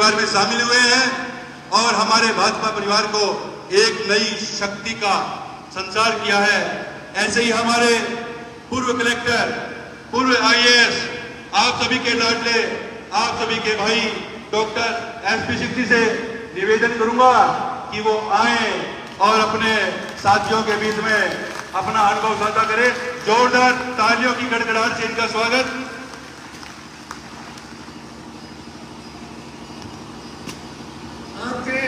परिवार में शामिल हुए हैं और हमारे भाजपा परिवार को एक नई शक्ति का संचार किया है। ऐसे ही हमारे पूर्व कलेक्टर, पूर्व आईएएस, आप सभी के लाडले, आप सभी के भाई डॉक्टर एसपी सिक्री से निवेदन करूंगा कि वो आए और अपने साथियों के बीच में अपना अनुभव साझा करें। जोरदार तालियों की गड़गड़ाहट से इनका स्वागत। आपके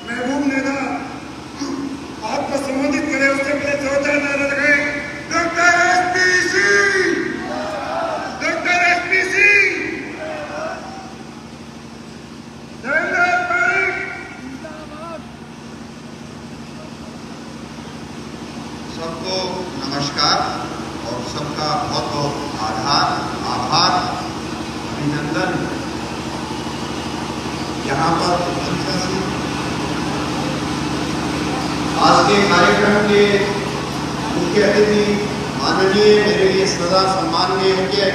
महबूब नेता आपको संबोधित करें उससे पहले जोरदार नारा लगाए, doctor SP Singh, doctor SP Singh, Narendra Pareek. सबको नमस्कार और सबका बहुत बहुत आभार, अभिनंदन। यहाँ पर आज के कार्यक्रम के मुख्य अतिथि माननीय, मेरे लिए सदा सम्माननीय योग्य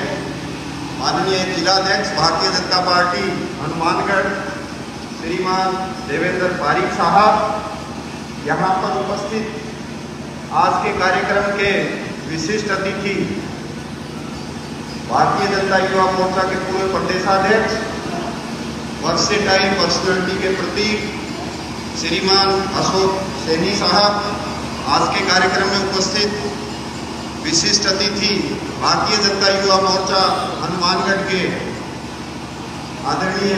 माननीय जिलाध्यक्ष भारतीय जनता पार्टी हनुमानगढ़ श्रीमान देवेंद्र पारिक साहब, यहाँ पर उपस्थित आज के कार्यक्रम के विशिष्ट अतिथि भारतीय जनता युवा मोर्चा के पूर्व प्रदेशाध्यक्ष, वर्सेटाइल पर्सनालिटी के प्रतीक श्रीमान अशोक सैनी साहब, आज के कार्यक्रम में उपस्थित विशिष्ट अतिथि भारतीय जनता युवा मोर्चा हनुमानगढ़ के आदरणीय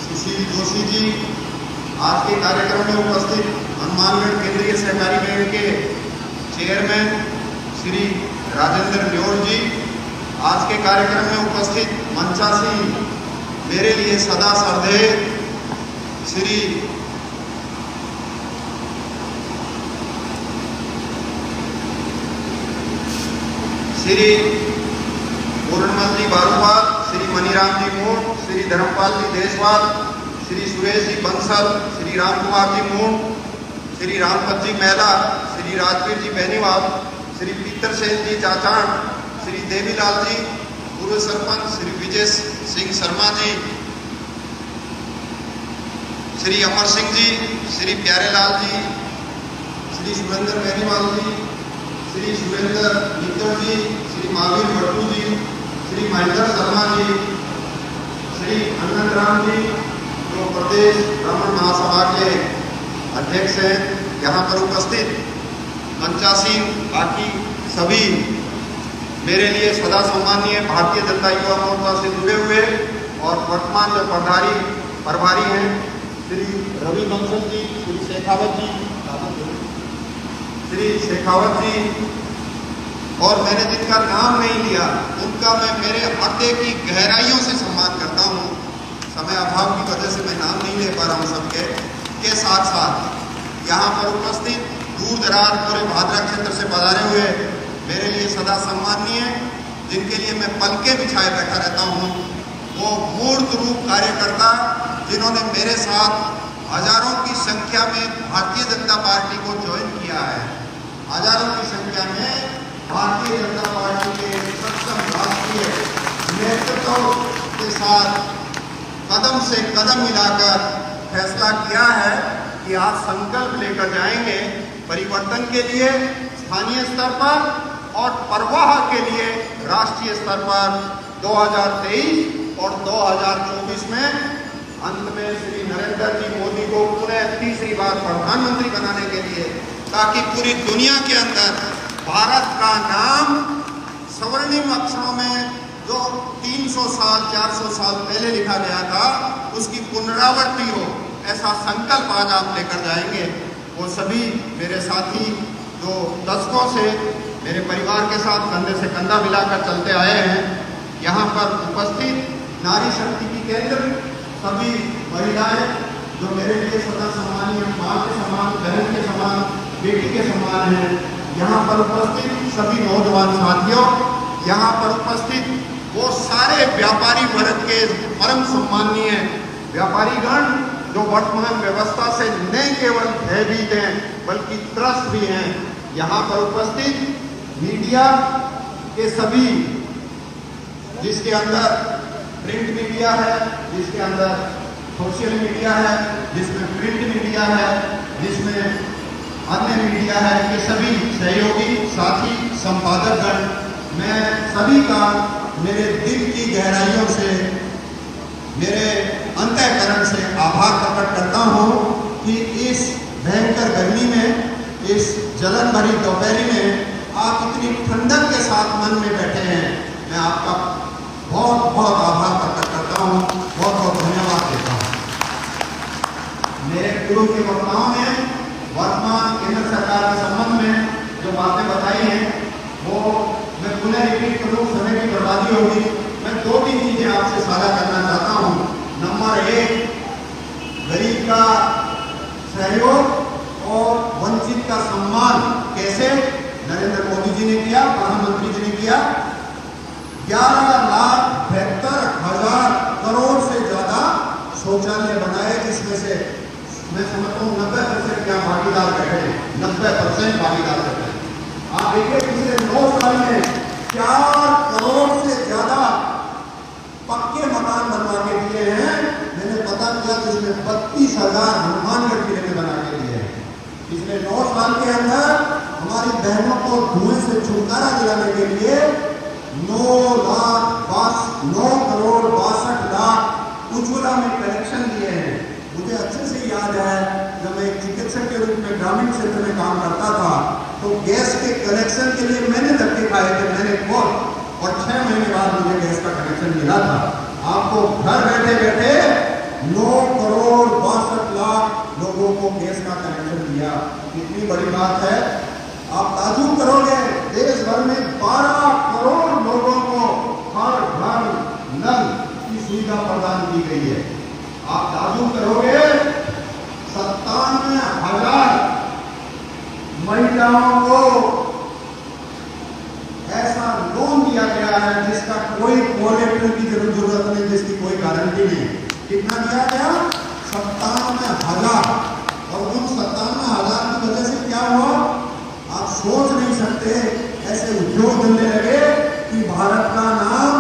सुशील जोशी जी, आज के कार्यक्रम में उपस्थित हनुमानगढ़ केंद्रीय सहकारी बैंक के चेयरमैन श्री राजेंद्र न्योर जी, आज के कार्यक्रम में उपस्थित मंचासी, मेरे लिए सदा श्रद्धेय श्री पूर्णमल जी बारूपाल, श्री मनीराम जी मूण, श्री धर्मपाल जी देशवाल, श्री सुरेश जी बंसल, श्री राम कुमार जी मूण, श्री रामपत जी मैला, श्री राजवीर जी बेनीवाल, श्री पीतर सेन जी चाचाण, श्री देवीलाल जी पूर्व सरपंच, श्री विजय सिंह शर्मा जी, श्री अमर सिंह जी, श्री प्यारेलाल जी, श्री सुरेंद्र बेनीवाल जी, श्री सुरेंद्र मित्तल जी, श्री महावीर भट्टू जी, श्री महेंद्र शर्मा जी, श्री आनंद राम जी, जो प्रदेश ब्राह्मण महासभा के अध्यक्ष हैं, यहाँ पर उपस्थित मंचासीन, बाकी सभी मेरे लिए सदा सम्मानीय भारतीय जनता युवा मोर्चा से जुड़े हुए और वर्तमान जो प्रभारी हैं श्री रवि बंसल जी, श्री शेखावत जी, और मैंने जिनका नाम नहीं लिया उनका मैं मेरे हृदय की गहराइयों से सम्मान करता हूँ। समय अभाव की वजह से मैं नाम नहीं ले पा रहा हूँ सबके के साथ साथ यहाँ पर उपस्थित दूर दराज पूरे भादरा क्षेत्र से पधारे हुए मेरे लिए सदा सम्माननीय, जिनके लिए मैं पलके बिछाए बैठा रहता हूँ, वो मूर्त रूप कार्यकर्ता जिन्होंने मेरे साथ हजारों की संख्या में भारतीय जनता पार्टी को ज्वाइन किया है, हजारों की संख्या में भारतीय जनता पार्टी के सक्षम राष्ट्रीय नेतृत्व के साथ कदम से कदम मिलाकर फैसला किया है कि आज संकल्प लेकर जाएंगे परिवर्तन के लिए स्थानीय स्तर पर और प्रवाह के लिए राष्ट्रीय स्तर पर 2023 और 2024 में अंत में श्री नरेंद्र जी मोदी को पुनः तीसरी बार प्रधानमंत्री बनाने के लिए, ताकि पूरी दुनिया के अंदर भारत का नाम स्वर्णिम अक्षरों में जो 300 साल 400 साल पहले लिखा गया था उसकी पुनरावृत्ति हो, ऐसा संकल्प आज आप लेकर जाएंगे। वो सभी मेरे साथी जो दशकों से मेरे परिवार के साथ कंधे से कंधा मिलाकर चलते आए हैं, यहाँ पर उपस्थित नारी शक्ति की केंद्र सभी महिलाएं जो मेरे लिए सदा सम्मानीय, माँ के समान, बहन के समान, बेटी के समान हैं, यहाँ पर उपस्थित सभी नौजवान साथियों, यहाँ पर उपस्थित वो सारे व्यापारी वर्ग के परम सम्मानीय व्यापारीगण जो वर्तमान व्यवस्था से न केवल भयभीत हैं बल्कि त्रस्त भी हैं, यहाँ पर उपस्थित मीडिया के सभी, जिसके अंदर प्रिंट मीडिया है, जिसके अंदर सोशल मीडिया है, जिसमें प्रिंट मीडिया है, जिसमें अन्य मीडिया है, ये सभी सहयोगी साथी संपादकगण, मैं सभी का मेरे दिल की गहराइयों से, मेरे अंतःकरण से आभार प्रकट करता हूँ कि इस भयंकर गर्मी में, इस जलन भरी दोपहरी में आप इतनी ठंडक के साथ मन में बैठे हैं। मैं आपका बहुत बहुत आभार प्रकट करता हूँ, बहुत बहुत धन्यवाद देता हूँ। मेरे पूर्व के वक्ताओं ने वर्तमान केंद्र सरकार के संबंध में जो बातें बताई हैं वो मैं पुनः रिपीट करूँ, समय की बर्बादी होगी। मैं 2-3 चीजें आपसे साझा करना चाहता हूँ। नंबर 1, गरीब का सहयोग और वंचित का सम्मान कैसे नरेंद्र मोदी जी ने किया, प्रधानमंत्री जी ने किया। 11,72,000 करोड़ से ज्यादा शौचालय बनाए, जिसमें से मैं समझता हूँ 90% क्या भागीदार बैठे, 90% भागीदार बैठे। आप देखिए पिछले 9 साल में 4 करोड़ से ज्यादा पक्के मकान बनवा के दिए हैं। मैंने पता किया तो इसमें 32,000 हनुमानगढ़ जिले में बना के दिए हैं। पिछले 9 साल के अंदर हमारी बहनों को धुएं से छुटकारा दिलाने के लिए 9 करोड़ 62 लाख उज्ज्वला में कनेक्शन दिए हैं। मुझे अच्छे से याद है जब मैं एक चिकित्सक के रूप में ग्रामीण क्षेत्र में काम करता था तो गैस के कनेक्शन के लिए मैंने धक्के खाए थे, मैंने और 6 महीने बाद मुझे गैस का कनेक्शन मिला था। आपको घर बैठे बैठे 9 करोड़ 62 लाख लोगों को गैस का कनेक्शन दिया। कितनी बड़ी बात है, आप ताजुब करोगे। देश भर में 12 करोड़ लोगों को हर घर नल की सुविधा प्रदान की गई है। आप ताजुब करोगे 57,000 महिलाओं को ऐसा लोन दिया गया है जिसका कोई कोलेटरल की जरूरत नहीं, जिसकी कोई गारंटी नहीं। कितना दिया गया? 57,000। और उन 57,000 की वजह से क्या हुआ आप सोच नहीं सकते। ऐसे उद्योग धंधे लगे कि भारत का नाम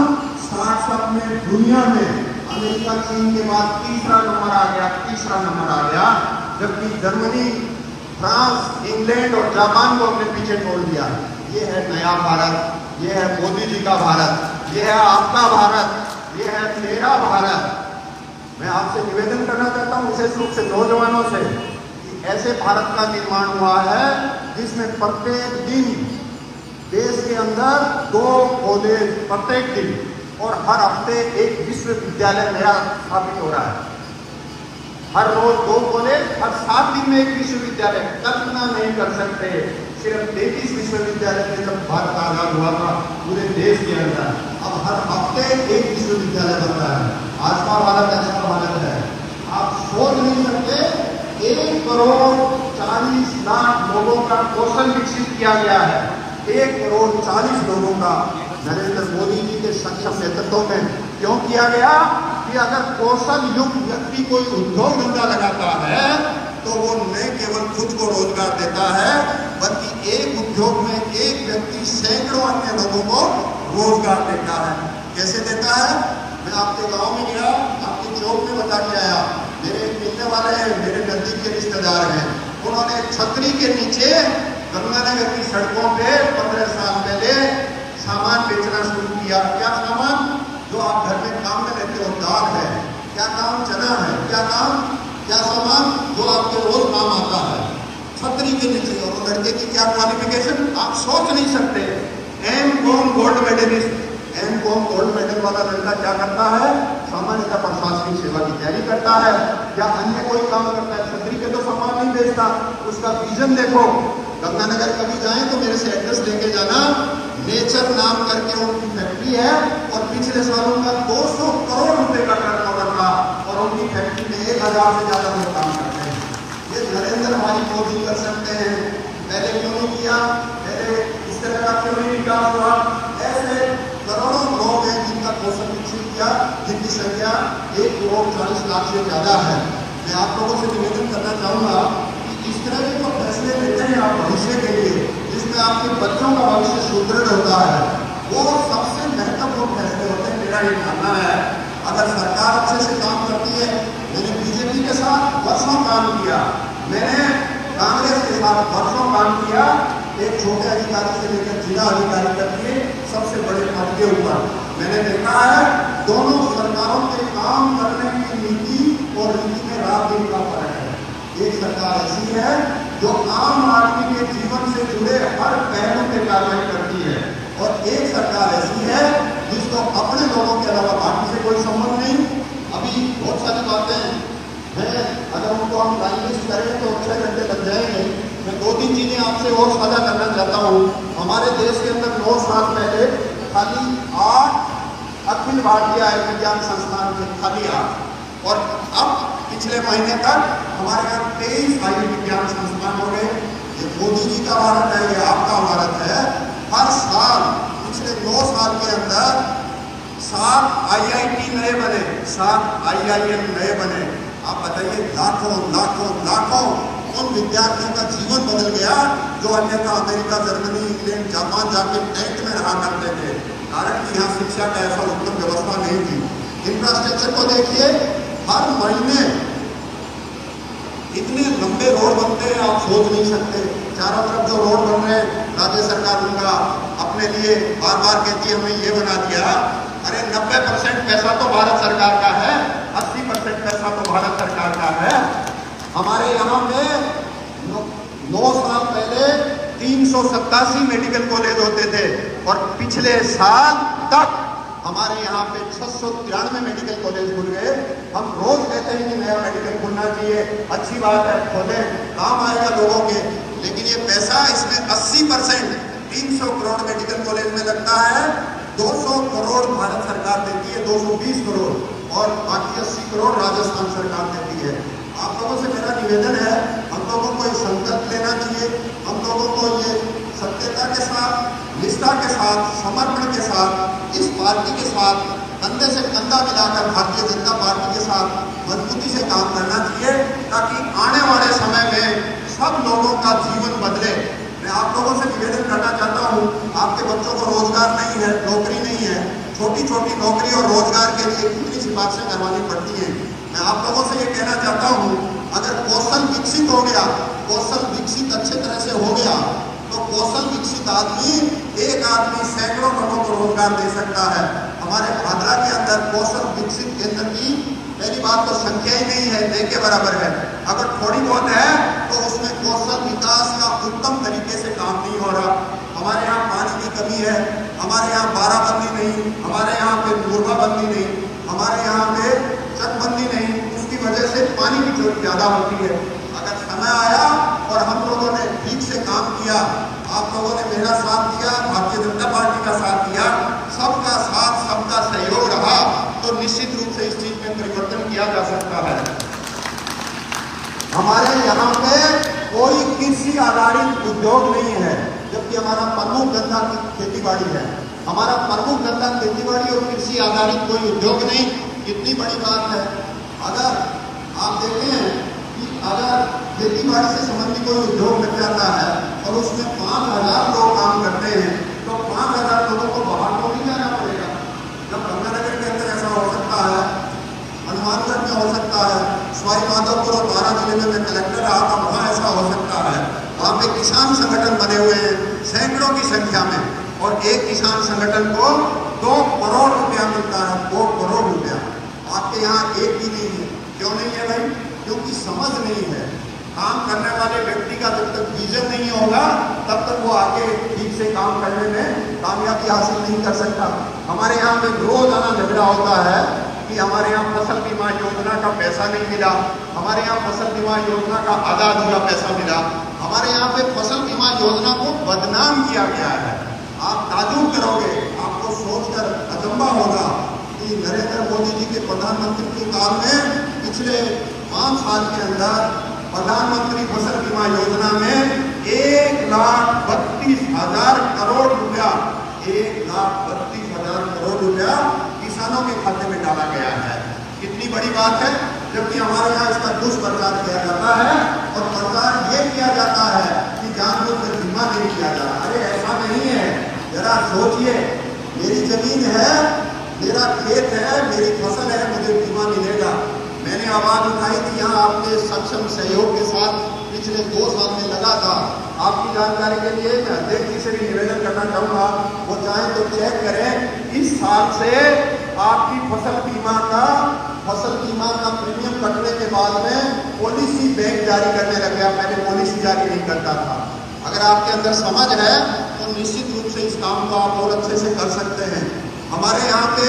स्टार्टअप में दुनिया में अमेरिका चीन के बाद तीसरा नंबर आ गया, जबकि जर्मनी, फ्रांस, इंग्लैंड और जापान को अपने पीछे छोड़ दिया। ये है नया भारत, ये है मोदी जी का भारत, ये है आपका भारत, ये है मेरा भारत। मैं आपसे निवेदन करना चाहता हूँ विशेष रूप से नौजवानों से कि ऐसे भारत का निर्माण हुआ है जिसमें प्रत्येक दिन देश के अंदर 2 कॉलेज प्रत्येक दिन और हर हफ्ते एक विश्वविद्यालय नया स्थापित हो रहा है। हर रोज 2 कॉलेज, हर 7 दिन में एक विश्वविद्यालय। कल्पना नहीं कर सकते, सिर्फ 33 विश्वविद्यालय थे जब भारत आजाद हुआ था पूरे देश के अंदर। अब हर हफ्ते एक विश्वविद्यालय बन रहा है। आज का भारत ऐसा भारत है, आप सोच नहीं सकते। 1 करोड़ 40 लाख लोगों का कौशल विकसित किया गया है। 1 करोड़ 40 लोगों का नरेंद्र मोदी जी के सक्षम नेतृत्व में क्यों किया गया कि अगर कौशल युक्त व्यक्ति कोई उद्योग धंधा लगाता है तो वो न केवल खुद को रोजगार देता है बल्कि एक उद्योग में एक व्यक्ति सैकड़ों अन्य लोगों को रोजगार देता है। कैसे देता है? मैं आपके गांव में गया, आपके चौक में बता के आया। मेरे मिलने वाले हैं, मेरे नजदीक के रिश्तेदार हैं, उन्होंने छतरी के नीचे गंगानगर की सड़कों पे 15 साल पहले सामान बेचना शुरू किया। क्या सामान? जो आप घर में काम में लेते हो, दाल है, क्या काम? चना है, क्या काम? क्या सामान जो आपके रोज काम आता है, छतरी के नीचे। और लड़के की क्या क्वालिफिकेशन आप सोच नहीं सकते। M Com gold medalist, M Com gold medal वाला लड़का क्या करता है? सामान्यतः प्रशासनिक सेवा की तैयारी करता है या अन्य कोई काम करता है। छतरी पे तो सामान नहीं बेचता। उसका विजन देखो। गंगानगर कभी जाए तो मेरे से एड्रेस लेके जाना। नेचर नाम करके उनकी फैक्ट्री है और पिछले सालों का 200 करोड़ रुपए का टर्नओवर था और उनकी फैक्ट्री में 1,000 से ज्यादा लोग काम करते हैं। ये नरेंद्र भाई मोदी कर सकते हैं, पहले क्यों नहीं किया? पहले इस तरह का क्यों नहीं विकास हुआ? ऐसे करोड़ों लोग हैं जिनका कौशल विकसित किया, जिनकी संख्या 1 करोड़ 40 लाख से ज्यादा है। मैं आप लोगों से निवेदन करना चाहूंगा कि इस तरह के जो फैसले लेते हैं आप भविष्य के लिए, जिसमें आपके बच्चों का भविष्य सुदृढ़ होता है, वो सबसे महत्वपूर्ण फैसले होते हैं। मेरा ये मानना है अगर सरकार अच्छे से काम करती है, मैंने बीजेपी के साथ वर्षों काम किया, मैंने कांग्रेस के साथ वर्षों काम किया, एक छोटे अधिकारी से लेकर जिला अधिकारी तक के सबसे बड़े पद के ऊपर मैंने देखा है दोनों सरकारों के काम करने की नीति और नीति में रात दिन का फर्क है। एक सरकार ऐसी है जो आम आदमी के जीवन से जुड़े हर पहलू पे कार्रवाई करती है, और एक सरकार ऐसी है जिसको अपने लोगों के अलावा बाकी से कोई संबंध नहीं। अभी बहुत सारी बातें हैं, अगर उनको हम लाइन लिस्ट करें तो 6 घंटे लग जाएंगे। मैं 2-3 चीजें आपसे और साझा करना चाहता हूँ। हमारे देश के अंदर 9 साल पहले खाली 8 अखिल भारतीय आयुर्विज्ञान संस्थान थे, खाली 8, और अब पिछले महीने तक हमारे यहाँ 23 आयुर्विज्ञान संस्थान हो गए। ये मोदी जी का भारत है, ये आपका भारत है। हर साल पिछले 9 साल के अंदर 7 IIT नए बने, 7 IIM नए बने। आप बताइए, लाखों लाखों लाखों उन विद्यार्थियों का जीवन बदल गया जो अन्यथा अमेरिका, जर्मनी, इंग्लैंड, जापान जाके टेंट में रहा करते थे, कारण कि यहाँ शिक्षा का ऐसा उत्तम व्यवस्था नहीं थी। इंफ्रास्ट्रक्चर को देखिए, हर महीने इतने लंबे रोड बनते हैं आप सोच नहीं सकते। चारों तरफ जो रोड बन रहे हैं, राज्य सरकार उनका अपने लिए बार बार कहती है हमने ये बना दिया। अरे 90% पैसा तो भारत सरकार का है, 80% पैसा तो भारत सरकार का है। हमारे यहाँ पे 9 साल पहले 387 मेडिकल कॉलेज होते थे, और पिछले साल तक हमारे यहाँ पे 693 मेडिकल कॉलेज खुल गए। हम रोज कहते हैं कि नया मेडिकल खुलना चाहिए, अच्छी बात है, खोले, काम आएगा लोगों के, लेकिन ये पैसा इसमें 80% 300 करोड़ मेडिकल कॉलेज में लगता है, 200 करोड़ भारत सरकार देती है, 220 करोड़, और बाकी 80 करोड़ राजस्थान सरकार देती है। आप लोगों से मेरा निवेदन है, हम लोगों को ये संकल्प लेना चाहिए, हम लोगों को ये सत्यता के साथ, निष्ठा के साथ, समर्पण के साथ, इस पार्टी के साथ कंधे से कंधा मिलाकर भारतीय जनता पार्टी के साथ मजबूती से काम करना चाहिए, ताकि आने वाले समय में सब लोगों का जीवन बदले। मैं आप लोगों से निवेदन करना चाहता हूँ, आपके बच्चों को रोजगार नहीं है, नौकरी नहीं है, छोटी छोटी नौकरी और रोजगार के लिए कितनी सिफारिशें करवानी पड़ती हैं। मैं आप लोगों से ये कहना चाहता हूँ, अगर कौशल विकसित हो गया, कौशल विकसित अच्छे तरह से हो गया, तो कौशल विकसित आदमी, एक आदमी सैकड़ों लोगों को रोजगार दे सकता है। हमारे भादरा के अंदर कौशल विकसित केंद्र की पहली बात तो संख्या ही नहीं है, 2 के बराबर है। अगर थोड़ी बहुत है तो उसमें कौशल विकास का उत्तम तरीके से काम नहीं हो रहा। हमारे यहाँ पानी की कमी है, हमारे यहाँ बाराबंदी नहीं, हमारे यहाँ पे मुर्गाबंदी नहीं, हमारे यहाँ पे चकबंदी नहीं, उसकी वजह से पानी की जरूरत ज्यादा होती है। अगर समय आया और हम लोगों ने ठीक से काम किया, आप लोगों ने मेरा साथ दिया, भारतीय जनता पार्टी का साथ दिया, सबका साथ, सबका सहयोग रहा, तो निश्चित रूप से इस चीज में परिवर्तन किया जा सकता है। हमारे यहाँ पे कोई कृषि आधारित उद्योग नहीं है, जबकि हमारा प्रमुख धंधा खेती बाड़ी है। हमारा प्रमुख धंधा खेती बाड़ी और कृषि आधारित कोई उद्योग नहीं। कितनी बड़ी बात है। अगर आप देखें कि अगर खेती बाड़ी से संबंधित कोई उद्योग लग जाता है और उसमें 5000 लोग काम करते हैं, तो 5000 लोगों को बाहर को नहीं जाना पड़ेगा। जब गंगानगर के अंदर ऐसा हो सकता है, हनुमानगढ़ में हो सकता है, सवाई माधोपुर और 12 जिले में मैं कलेक्टर रहा था, वहाँ ऐसा हो सकता है। वहाँ पे किसान संगठन बने हुए हैं सैकड़ों की संख्या में, और एक किसान संगठन को 2 करोड़ रुपया मिलता है, 2 करोड़ रुपया। आपके यहाँ एक भी नहीं है। क्यों नहीं है भाई? क्योंकि समझ नहीं है। काम करने वाले व्यक्ति का जब तक विजन नहीं होगा, तब तक वो आगे ठीक से काम करने में कामयाबी हासिल नहीं कर सकता। हमारे यहाँ पे रोजाना झगड़ा होता है कि हमारे यहाँ फसल बीमा योजना का पैसा नहीं मिला, हमारे यहाँ फसल बीमा योजना का आधा अधूरा पैसा मिला। हमारे यहाँ पे फसल बीमा योजना को बदनाम किया गया है। आप ताजुब करोगे, आपको सोचकर अचंभा होगा कि नरेंद्र मोदी जी के प्रधानमंत्री के काल में पिछले 5 साल के अंदर प्रधानमंत्री फसल बीमा योजना में 1,32,000 करोड़ रुपया, 1,32,000 करोड़ रुपया किसानों के खाते में डाला गया है। कितनी बड़ी बात है। जबकि हमारे यहाँ इसका दुष्प्रचार किया जाता है, और प्रचार ये किया जाता है कि जानबूझकर बीमा नहीं किया जा रहा। अरे ऐसा नहीं है, जरा सोचिए, मेरी जमीन है, मेरा खेत है, मेरी फसल है, मुझे बीमा मिलेगा। मैंने आवाज उठाई थी यहाँ आपके सक्षम सहयोग के साथ पिछले 2 साल में लगा था। आपकी जानकारी के लिए मैं अध्यक्ष जी से भी निवेदन करना चाहूंगा, वो चाहे तो चेक करें। इस साल से आपकी फसल बीमा का प्रीमियम कटने के बाद में पॉलिसी बैंक जारी करने लग गया। पहले पॉलिसी जारी नहीं करता था। अगर आपके अंदर समझ है तो निश्चित रूप से इस काम को आप और अच्छे से कर सकते हैं। हमारे यहाँ पे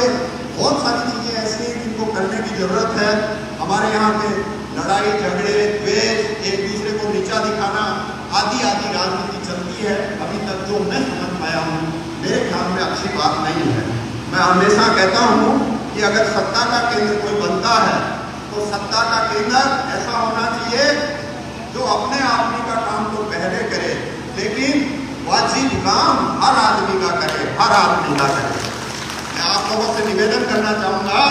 बहुत सारी चीजें ऐसी हैं जिनको करने की जरूरत है। हमारे यहाँ पे लड़ाई झगड़े, द्वेष, एक दूसरे को नीचा दिखाना आदि राजनीति चलती है। अभी तक जो मैं समझ पाया हूँ, मेरे ख्याल में अच्छी बात नहीं है। मैं हमेशा कहता हूँ कि अगर सत्ता का केंद्र कोई बनता है तो सत्ता का केंद्र ऐसा होना चाहिए जो अपने आदमी का काम तो पहले करे, लेकिन वाजिब काम हर आदमी का करे, हर आदमी का करे। मैं आप लोगों से निवेदन करना चाहूंगा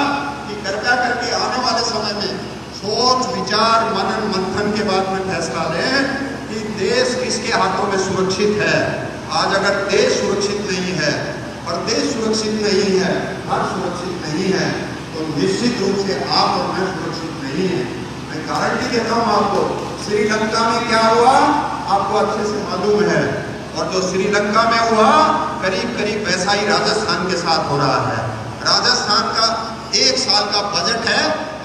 कि कृपया करके आने वाले समय में सोच विचार मनन मंथन के बाद में फैसला लें कि देश किसके हाथों में सुरक्षित है। आज अगर देश सुरक्षित नहीं है, प्रदेश सुरक्षित नहीं है, घर सुरक्षित नहीं है, तो निश्चित रूप से आप और मैं सुरक्षित नहीं है। मैं गारंटी देता हूं आपको, श्रीलंका में क्या हुआ आपको अच्छे से मालूम है, और जो श्रीलंका में हुआ करीब करीब वैसा ही राजस्थान के साथ हो रहा है। राजस्थान का 1 साल का बजट है,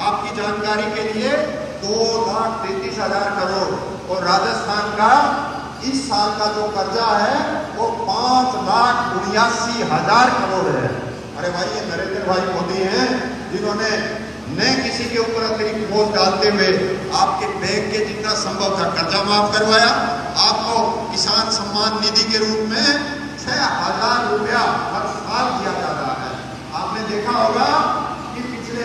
आपकी जानकारी के लिए 2,33,000 करोड़, और राजस्थान का इस साल का जो कर्जा है वो 5,79,000 करोड़ है। अरे भाई, ये नरेंद्र भाई मोदी हैं जिन्होंने न किसी के ऊपर अतिरिक्त बोझ डालते हुए आपके बैंक के जितना संभव था कर्जा माफ करवाया। आपको किसान सम्मान निधि के रूप में 6,000 रुपया हर साल दिया जा रहा है। आपने देखा होगा कि पिछले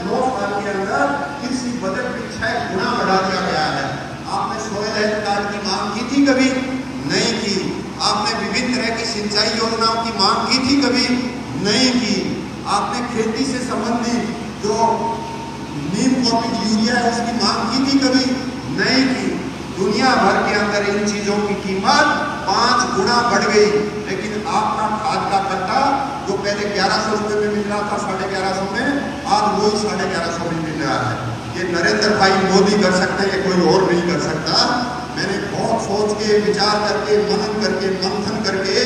9 साल के अंदर कृषि बजट भी 6 गुना बढ़ा दिया गया है। आपने सोयल हेल्थ कार्ड की मांग की थी, कभी नहीं की। आपने विभिन्न तरह की सिंचाई योजनाओं की मांग की थी, कभी नहीं की। आपने खेती से संबंधित जो नीम कॉपिक यूरिया है उसकी मांग की थी, कभी नहीं की। दुनिया भर के अंदर इन चीजों की कीमत 5 गुना बढ़ गई, लेकिन आपका खाद का कट्टा जो पहले 1100 रुपये में मिल रहा था 1150 में, आज वही 1150 में मिल रहा है। ये नरेंद्र भाई मोदी कर सकते हैं, कोई और नहीं कर सकता। मैंने बहुत सोच के, विचार करके, मनन करके, मंथन करके,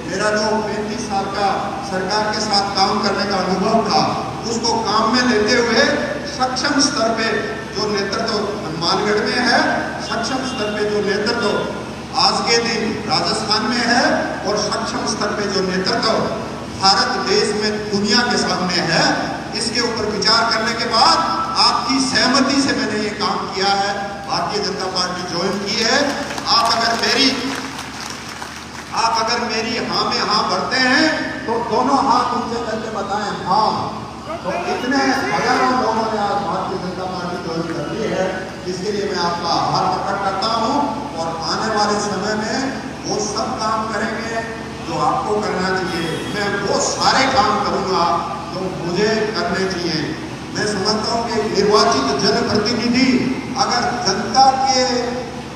मेरा जो 35 साल का सरकार के साथ काम करने का अनुभव था उसको काम में लेते हुए सक्षम स्तर पे जो नेतृत्व हनुमानगढ़ में है, सक्षम स्तर पे जो नेतृत्व आज के दिन राजस्थान में है, और सक्षम स्तर पे जो नेतृत्व भारत देश में दुनिया के सामने है, इसके ऊपर विचार करने के बाद आपकी सहमति से मैंने ये काम किया है। भारतीय जनता पार्टी ज्वाइन की है। आप अगर मेरी हाँ में हाँ भरते हैं तो दोनों हाथ ऊंचे करके बताएं हाँ। तो इतने हजारों लोगों ने आज भारतीय जनता पार्टी ज्वाइन कर ली है, जिसके लिए मैं आपका आभार प्रकट करता हूँ। और आने वाले समय में वो सब काम करेंगे जो आपको करना चाहिए। मैं वो सारे काम करूँगा जो मुझे करने चाहिए। मैं समझता हूँ कि निर्वाचित जनप्रतिनिधि अगर जनता के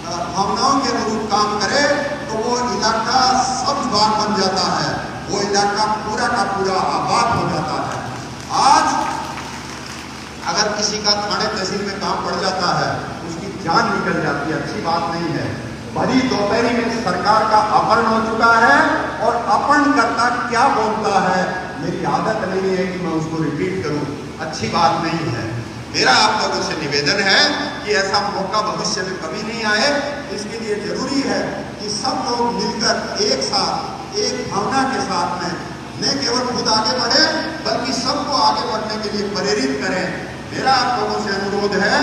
भावनाओं के अनुरूप काम करे तो वो इलाका सब्ज बाग बन जाता है, वो इलाका पूरा का पूरा आबाद हो जाता है। आज अगर किसी का थाने तहसील में काम पड़ जाता है, उसकी जान निकल जाती है, अच्छी बात नहीं है। भरी दोपहरी में सरकार का अपहरण हो चुका है, और अपहरणकर्ता क्या बोलता है मेरी आदत नहीं है कि मैं उसको रिपीट करूं, अच्छी बात नहीं है। मेरा आप लोगों से निवेदन है कि ऐसा मौका भविष्य में कभी नहीं आए। इसके लिए जरूरी है कि सब लोग मिलकर एक साथ, एक भावना के साथ में न केवल खुद आगे बढ़े बल्कि सबको आगे बढ़ने के लिए प्रेरित करें। मेरा आप लोगों से अनुरोध है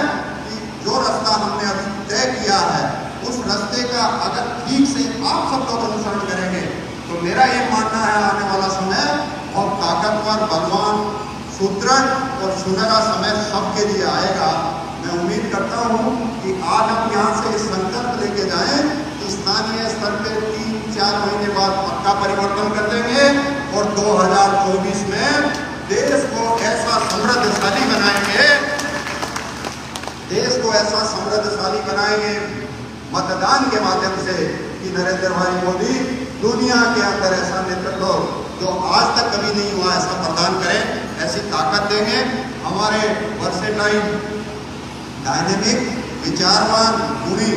कि जो रास्ता हमने अभी तय किया है उस रास्ते का अगर ठीक से आप सब लोग अनुसरण करेंगे तो मेरा ये मानना है आने वाला समय बहुत ताकतवर, बलवान, सुदृढ़ और सुनहरा समय सबके लिए आएगा। मैं उम्मीद करता हूँ कि आज हम यहाँ से संकल्प लेके जाएं कि स्थानीय स्तर पे 3-4 महीने बाद पक्का परिवर्तन कर देंगे, और 2024 में देश को ऐसा समृद्धशाली बनाएंगे, देश को ऐसा समृद्धशाली बनाएंगे मतदान के माध्यम से कि नरेंद्र भाई मोदी दुनिया के अंदर ऐसा नेतृत्व जो आज तक कभी नहीं हुआ ऐसा प्रदान करें, ऐसी ताकत देंगे। हमारे वर्सेटाइल, डायनेमिक, विचारवान, गुणी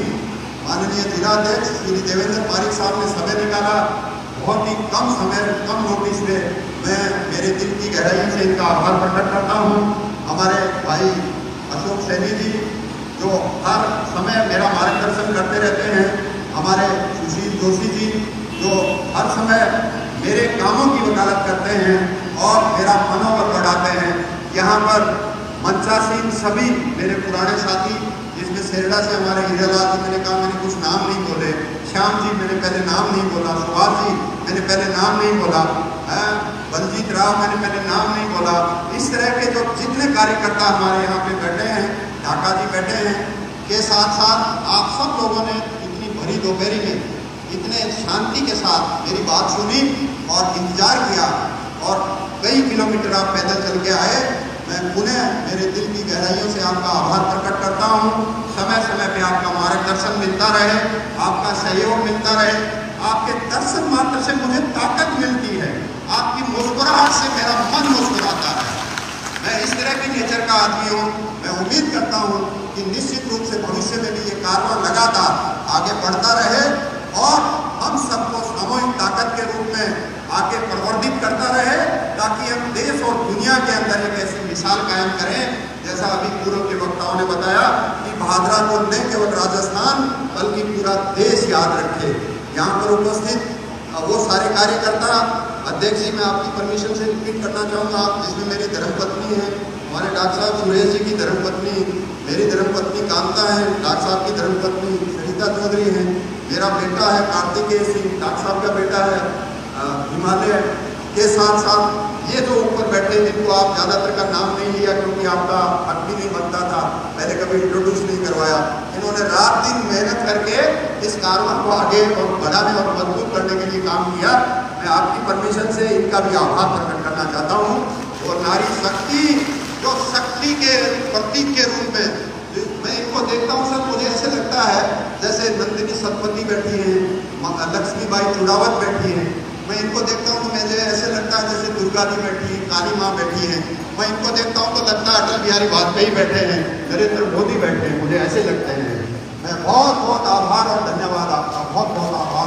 माननीय जिलाध्यक्ष श्री देवेंद्र पारिक साहब ने समय निकाला, बहुत ही कम समय, कम नोटिस में। मैं मेरे दिल की गहराई से इनका आभार प्रकट करता हूँ। हमारे भाई अशोक सैनी जी जो हर समय मेरा मार्गदर्शन करते रहते हैं, हमारे सुशील जोशी जी जो हर समय मेरे कामों की वकालत करते हैं और मेरा मनोबल बढ़ाते हैं। यहाँ पर मंचासीन सभी मेरे पुराने साथी, जिसमें सेरडा से हमारे हीरालाल जी, मैंने कहा मैंने कुछ नाम नहीं बोले, श्याम जी मैंने पहले नाम नहीं बोला, सुभाष जी मैंने पहले नाम नहीं बोला, बलजीत राव मैंने पहले नाम नहीं बोला। इस तरह के जो जितने कार्यकर्ता हमारे यहाँ पे बैठे हैं, ढाका जी बैठे हैं, के साथ साथ आप सब लोगों ने इतनी भरी दोपहरी में इतने शांति के साथ मेरी बात सुनी और इंतजार किया और कई किलोमीटर आप पैदल चल के आए। मैं पुनः मेरे दिल की गहराइयों से आपका आभार प्रकट करता हूँ। समय समय पे आपका मार्गदर्शन मिलता रहे, आपका सहयोग मिलता रहे, आपके दर्शन मात्र से मुझे ताकत मिलती है, आपकी मुस्कुराहट से मेरा मन मुस्कुराता है। मैं इस तरह की नेचर का आदमी हूँ। मैं उम्मीद करता हूँ कि निश्चित रूप से भविष्य में भी ये कारवां लगातार आगे बढ़ता रहे और हम सबको सामूहिक ताकत के रूप में आगे प्रवर्धित करता रहे, ताकि हम देश और दुनिया के अंदर एक ऐसी मिसाल कायम करें, जैसा अभी पूर्व के वक्ताओं ने बताया कि भादरा को न केवल राजस्थान बल्कि पूरा देश याद रखे। यहाँ पर उपस्थित वो सारे कार्यकर्ता, अध्यक्ष जी मैं आपकी परमिशन से रिपीट करना चाहूँगा, जिसमें मेरी धर्मपत्नी है, हमारे डॉक्टर साहब सुरेश जी की धर्मपत्नी, मेरी धर्मपत्नी कांता है, डॉक्टर साहब की धर्मपत्नी सरिता चौधरी है, मेरा बेटा है कार्तिकेय सिंह, डॉक्टर साहब का बेटा है हिमालय, के साथ साथ ये जो ऊपर बैठे जिनको आप ज़्यादातर का नाम नहीं लिया क्योंकि आपका हक भी नहीं बनता था, पहले कभी इंट्रोड्यूस नहीं करवाया। इन्होंने रात दिन मेहनत करके इस कारवां को आगे और बढ़ाने और मजबूत करने के लिए काम किया। मैं आपकी परमिशन से इनका भी आभार प्रकट करना चाहता हूँ। और नारी शक्ति जो शक्ति के प्रतीक के रूप में मैं इनको देखता हूँ सर, मुझे ऐसे लगता है जैसे नंदिनी सतपति बैठी हैं, लक्ष्मीबाई चुड़ावत बैठी हैं। मैं इनको देखता हूँ तो मुझे ऐसे लगता है जैसे दुर्गा जी बैठी हैं, काली माँ बैठी हैं। मैं इनको देखता हूँ तो लगता है अटल बिहारी वाजपेयी बैठे हैं, नरेंद्र मोदी बैठे हैं, मुझे ऐसे लगते हैं। मैं बहुत बहुत आभार और धन्यवाद आपका, बहुत बहुत आभार।